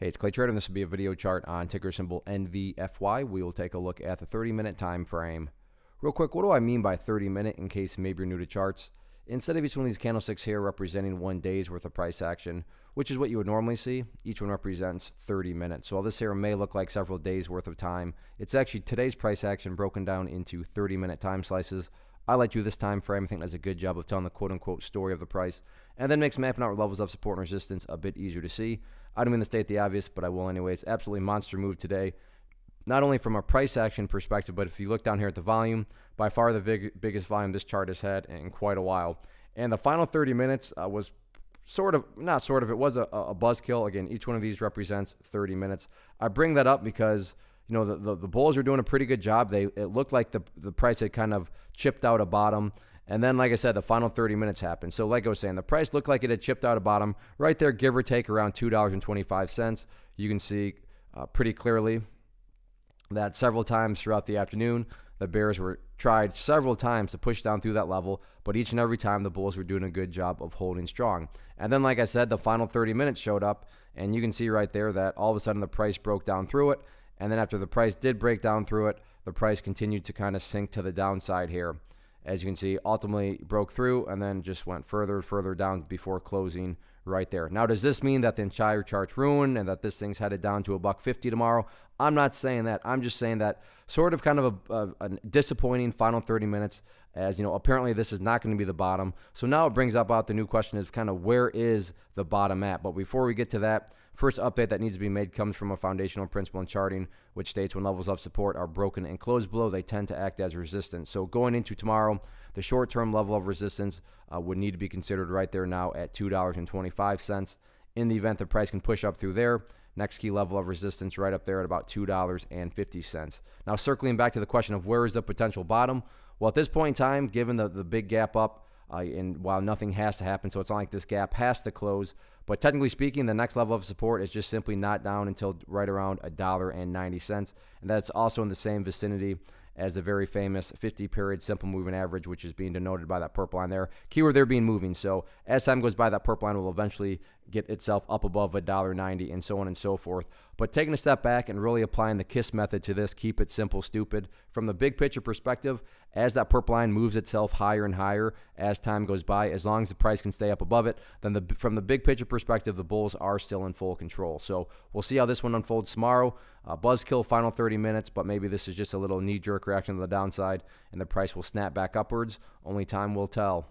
Hey, it's Clay Trader, and this will be a video chart on ticker symbol NVFY. We will take a look at the 30-minute time frame. Real quick, what do I mean by 30-minute in case maybe you're new to charts? Instead of each one of these candlesticks here representing 1 day's worth of price action, which is what you would normally see, each one represents 30 minutes. So while this here may look like several days worth of time, it's actually today's price action broken down into 30-minute time slices. I like to do this time frame. I think does a good job of telling the quote-unquote story of the price, and then makes mapping out levels of support and resistance a bit easier to see. I don't mean to state the obvious, but I will anyways. Absolutely monster move today, not only from a price action perspective, but if you look down here at the volume, by far the biggest volume this chart has had in quite a while. And the final 30 minutes was it was a buzzkill. Again, each one of these represents 30 minutes. I bring that up because you know the bulls are doing a pretty good job. It looked like the price had kind of chipped out a bottom. And then, like I said, the final 30 minutes happened. So like I was saying, the price looked like it had chipped out a bottom right there, give or take around $2.25. You can see pretty clearly that several times throughout the afternoon, the bears were tried several times to push down through that level, but each and every time the bulls were doing a good job of holding strong. And then, like I said, the final 30 minutes showed up, and you can see right there that all of a sudden the price broke down through it. And then after the price did break down through it, the price continued to kind of sink to the downside here. As you can see, ultimately broke through and then just went further and further down before closing right there. Now, does this mean that the entire chart's ruined and that this thing's headed down to $1.50 tomorrow? I'm not saying that. I'm just saying that sort of kind of a disappointing final 30 minutes, as you know, apparently this is not going to be the bottom. So now it brings about the new question is kind of where is the bottom at? But before we get to that, first update that needs to be made comes from a foundational principle in charting, which states when levels of support are broken and closed below, they tend to act as resistance. So going into tomorrow, the short-term level of resistance would need to be considered right there now at $2.25. In the event the price can push up through there, next key level of resistance right up there at about $2.50. Now, circling back to the question of where is the potential bottom, well, at this point in time, given the big gap up, and while nothing has to happen, so it's not like this gap has to close, but technically speaking, the next level of support is just simply not down until right around $1.90, and that's also in the same vicinity as the very famous 50-period simple moving average, which is being denoted by that purple line there. Keyword there being moving. So as time goes by, that purple line will eventually get itself up above $1.90 and so on and so forth. But taking a step back and really applying the KISS method to this, keep it simple, stupid, from the big picture perspective, as that purple line moves itself higher and higher as time goes by, as long as the price can stay up above it, then from the big picture perspective, the bulls are still in full control. So we'll see how this one unfolds tomorrow. Buzzkill final 30 minutes, but maybe this is just a little knee-jerk reaction to the downside, and the price will snap back upwards. Only time will tell.